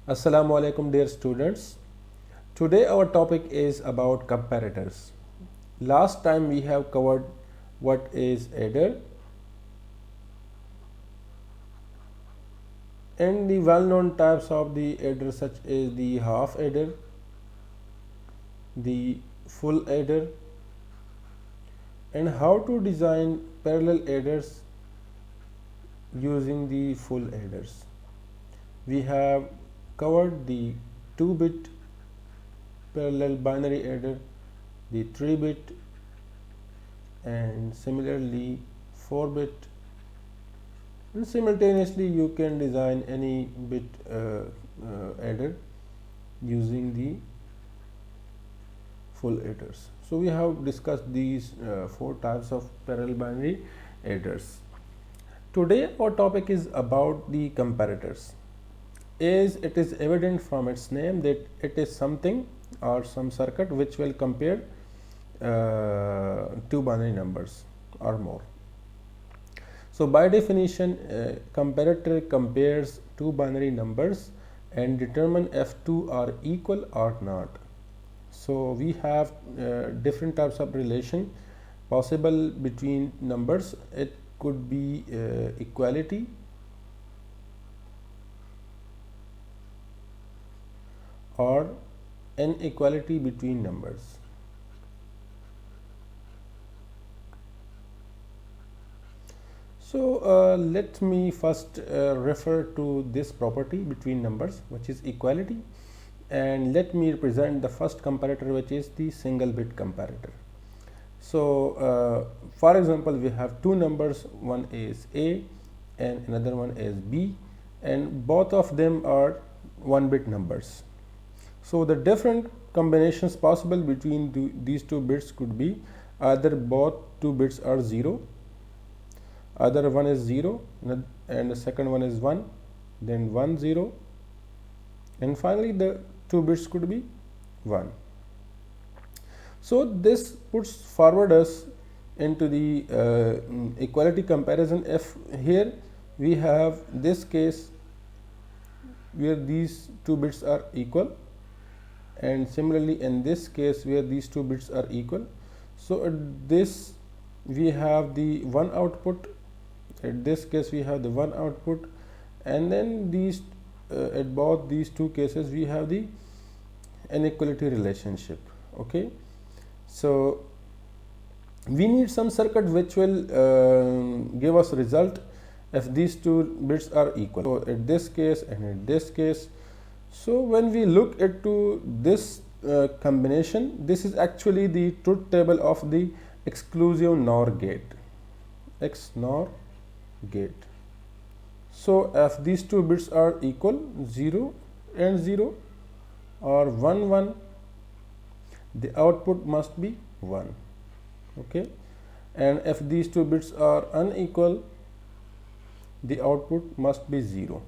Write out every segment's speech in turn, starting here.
Assalamu alaikum dear students. Today our topic is about comparators. Last time we have covered what is adder and the well-known types of the adder such as the half adder, the full adder, and how to design parallel adders using the full adders. We have covered the 2-bit parallel binary adder, the 3-bit, and similarly 4-bit, and simultaneously you can design any bit adder using the full adders. So we have discussed these 4 types of parallel binary adders. Today our topic is about the comparators. As it is evident from its name that it is something or some circuit which will compare two binary numbers or more. So by definition, comparator compares two binary numbers and determine if two are equal or not. So we have different types of relation possible between numbers. It could be equality, or inequality between numbers. So let me first refer to this property between numbers, which is equality, and let me represent the first comparator, which is the single bit comparator. So for example, we have two numbers, one is A and another one is B, and both of them are 1-bit numbers. So the different combinations possible between these two bits could be either both two bits are 0, either one is 0 and the second one is 1, then 1 0, and finally the two bits could be 1. So this puts forward us into the equality comparison. If here we have this case where these two bits are equal, and similarly in this case where these two bits are equal, so at this we have the one output, at this case we have the one output, and then these at both these two cases we have the inequality relationship. Okay, so we need some circuit which will give us result if these two bits are equal. So at this case and at this case, so when we look into this combination, this is actually the truth table of the exclusive NOR gate, XNOR gate. So if these two bits are equal, 0 and 0, or 1 1, the output must be 1. Okay, and if these two bits are unequal, the output must be 0.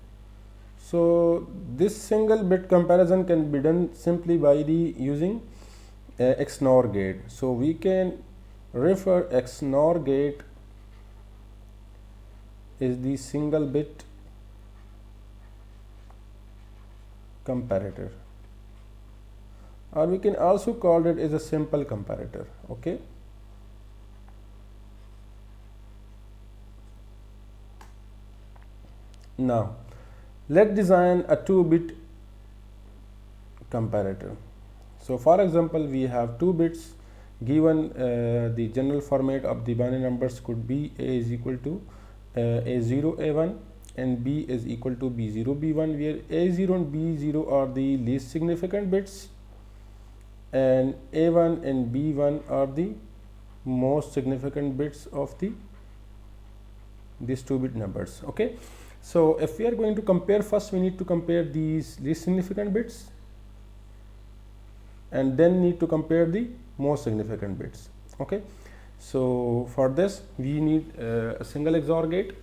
So this single bit comparison can be done simply by the using XNOR gate. So we can refer XNOR gate is the single bit comparator, or we can also call it as a simple comparator. Okay, now let's design a 2-bit comparator. So for example, we have 2 bits given. The general format of the binary numbers could be A is equal to A0 A1 and B is equal to B0 B1, where A0 and B0 are the least significant bits and A1 and B1 are the most significant bits of these 2-bit numbers. Okay, so if we are going to compare, first we need to compare these least significant bits and then need to compare the most significant bits. Okay, so for this we need a single XOR gate.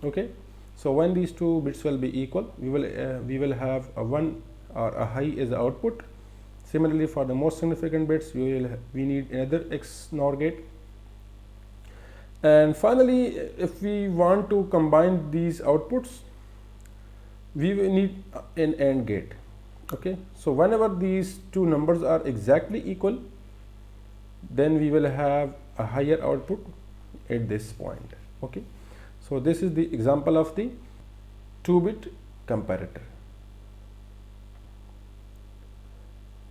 Okay, so when these two bits will be equal, we will have a 1 or a high as the output. Similarly, for the most significant bits, we need another XNOR gate. And finally, if we want to combine these outputs, we will need an AND gate. Okay, so whenever these two numbers are exactly equal, then we will have a higher output at this point. Okay, so this is the example of the 2-bit comparator.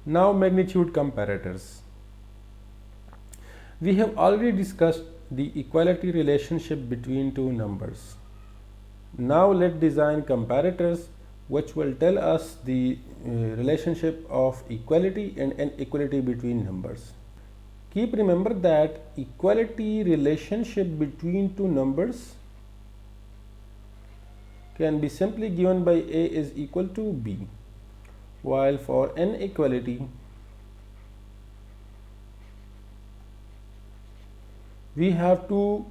Now magnitude comparators. We have already discussed the equality relationship between two numbers. Now let's design comparators which will tell us the relationship of equality and inequality between numbers. Keep remember that equality relationship between two numbers can be simply given by A is equal to B, while for inequality we have two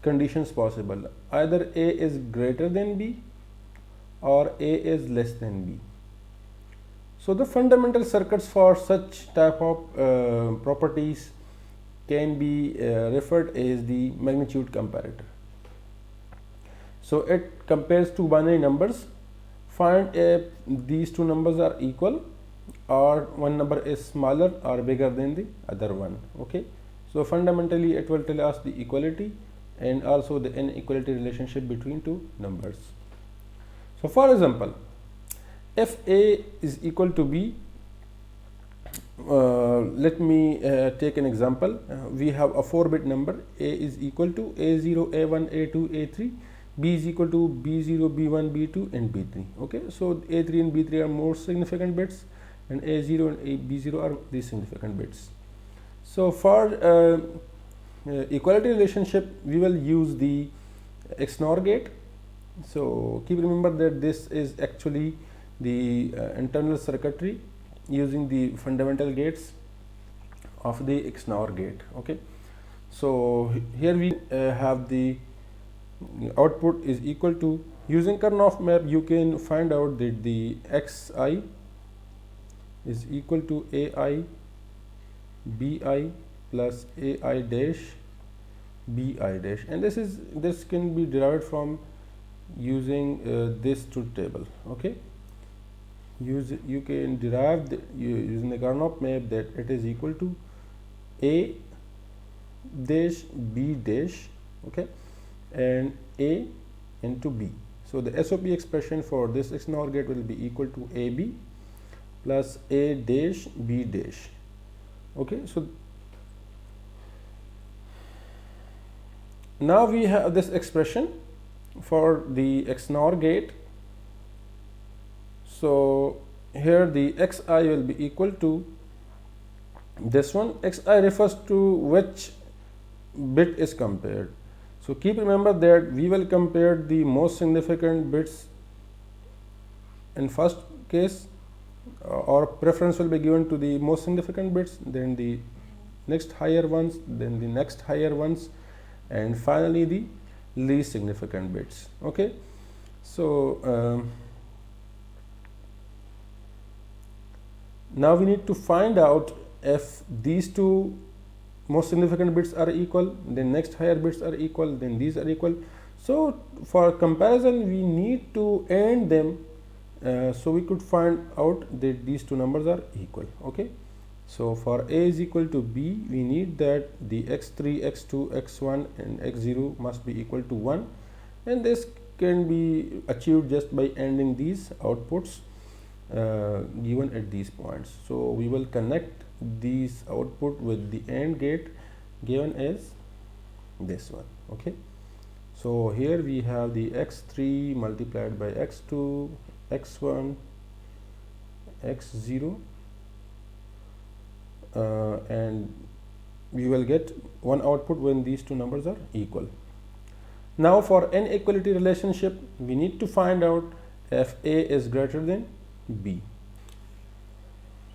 conditions possible. Either A is greater than B or A is less than B. So the fundamental circuits for such type of properties can be referred as the magnitude comparator. So it compares two binary numbers, find if these two numbers are equal or one number is smaller or bigger than the other one. Okay, so fundamentally it will tell us the equality and also the inequality relationship between two numbers. So for example, if A is equal to B, let me take an example. We have a 4-bit number. A is equal to A0, A1, A2, A3. B is equal to B0, B1, B2 and B3. Okay, so A3 and B3 are more significant bits and A0 and B0 are the significant bits. So for equality relationship, we will use the XNOR gate. So keep remember that this is actually the internal circuitry using the fundamental gates of the XNOR gate. Okay, so here we have the output is equal to, using Karnaugh map you can find out that the xi is equal to ai bi plus ai dash bi dash, and this can be derived from using this truth table. Okay, you can derive using the Karnaugh map that it is equal to a dash b dash, okay, and a into b. So the SOP expression for this XNOR gate will be equal to ab plus a dash b dash. Okay, so now we have this expression for the XNOR gate. So here the xi will be equal to this one. Xi refers to which bit is compared. So keep remember that we will compare the most significant bits in first case, or preference will be given to the most significant bits, then the next higher ones, then the next higher ones, and finally the least significant bits. Okay, so now we need to find out if these two most significant bits are equal, then next higher bits are equal, then these are equal. So for comparison we need to AND them, so we could find out that these two numbers are equal. Okay, so for A is equal to B, we need that the x3, x2, x1 and x0 must be equal to 1, and this can be achieved just by ANDing these outputs given at these points. So we will connect these output with the AND gate given as this one. Okay, so here we have the x3 multiplied by x2, x1, x0, and we will get one output when these two numbers are equal. Now for inequality relationship, we need to find out if A is greater than B.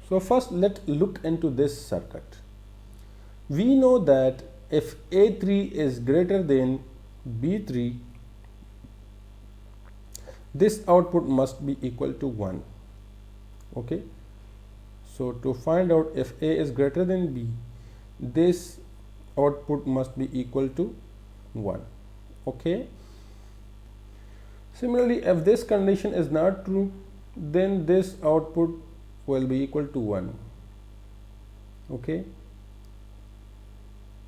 So first let's look into this circuit. We know that if A3 is greater than B3, this output must be equal to 1. Okay, so to find out if A is greater than B, this output must be equal to 1. Okay, similarly if this condition is not true, then this output will be equal to 1. Okay.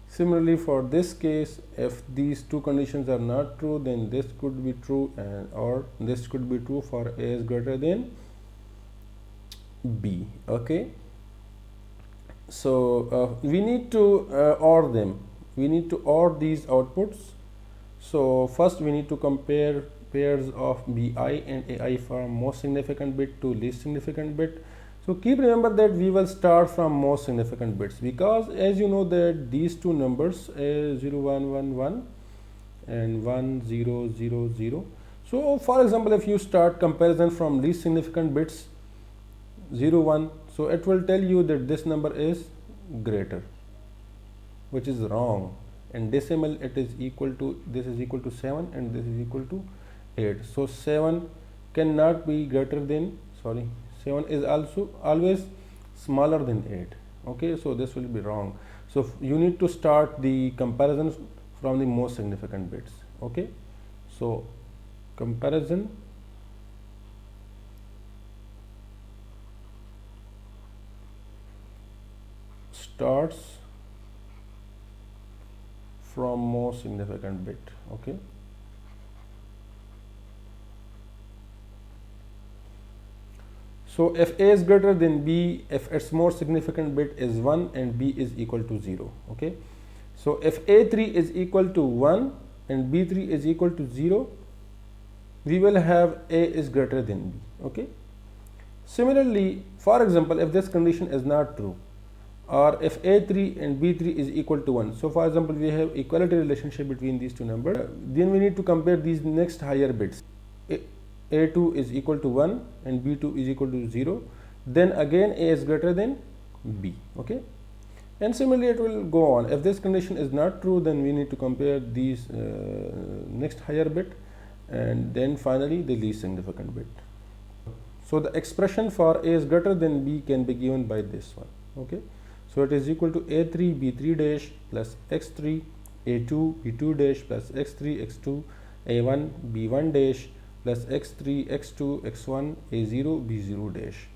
Similarly, for this case, if these two conditions are not true, then this could be true, and or this could be true for A is greater than B. Okay. So we need to OR them. We need to OR these outputs. So first we need to compare pairs of BI and AI from most significant bit to least significant bit. So keep remember that we will start from most significant bits, because as you know that these two numbers 0 1 1 1 and 1 0 0 0. So for example, if you start comparison from least significant bits 0 1, so it will tell you that this number is greater, which is wrong. In decimal it is equal to, this is equal to 7 and this is equal to 8. So 7 cannot be greater than, 7 is also always smaller than 8. Okay, so this will be wrong. So you need to start the comparison from the most significant bits. Okay, so comparison starts from most significant bit. Okay, so if A is greater than B, if its most significant bit is 1 and B is equal to 0. Okay, so if A3 is equal to 1 and B3 is equal to 0, we will have A is greater than B. Okay, similarly, for example, if this condition is not true, or if A3 and B3 is equal to 1, so for example we have equality relationship between these two numbers, then we need to compare these next higher bits. A2 is equal to 1 and B2 is equal to 0, then again A is greater than B. Okay, and similarly it will go on. If this condition is not true, then we need to compare these next higher bit, and then finally the least significant bit. So the expression for A is greater than B can be given by this one. Okay, so it is equal to A3 B3 dash plus X3 A2 B2 dash plus X3 X2 A1 B1 dash plus X3 X2 X1 A0 B0 dash.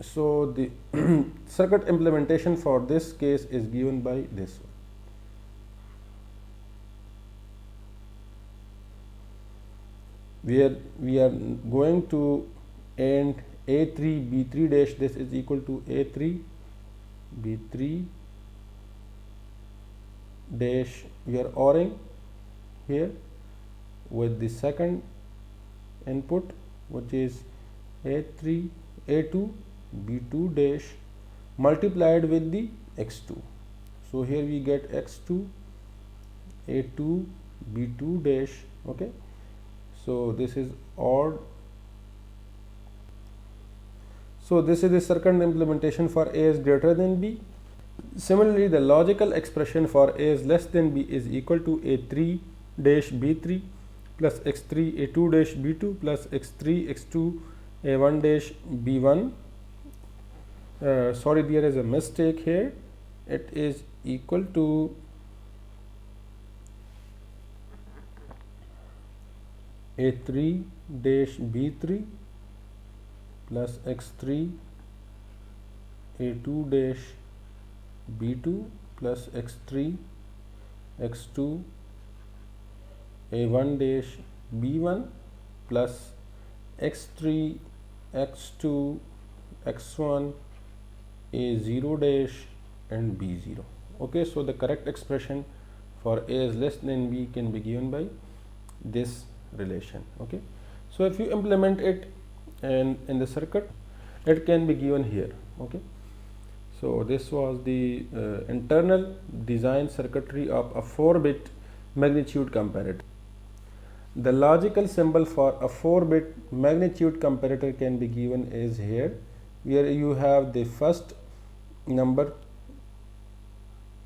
So the circuit implementation for this case is given by this one. Where we are going to end A3 B3 dash, this is equal to A3 B3 dash, we are ORing here with the second input, which is A3 A2 B2 dash multiplied with the X2. So here we get X2 A2 B2 dash. Okay, so this is OR. So this is the circuit implementation for A is greater than B. Similarly, the logical expression for A is less than B is equal to A3 dash B3 plus X3 A2 dash B2 plus X3 X2 A1 dash B1. Sorry, there is a mistake here. It is equal to A3 dash B3 plus X3 A2 dash B2 plus X3 X2 A1 dash B1 plus X3 X2 X1 A0 dash and B0. Okay, so the correct expression for A is less than B can be given by this relation. Okay, so if you implement it and in the circuit, it can be given here. Okay, so this was the internal design circuitry of a 4-bit magnitude comparator. The logical symbol for a 4-bit magnitude comparator can be given is here, where you have the first number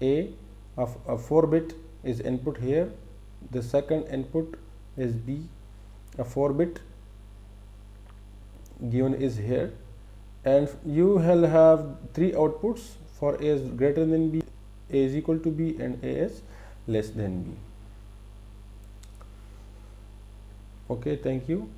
A of a 4-bit is input here, the second input is B, a 4-bit given is here, and you will have 3 outputs for A is greater than B, A is equal to B, and A is less than B. Okay, thank you.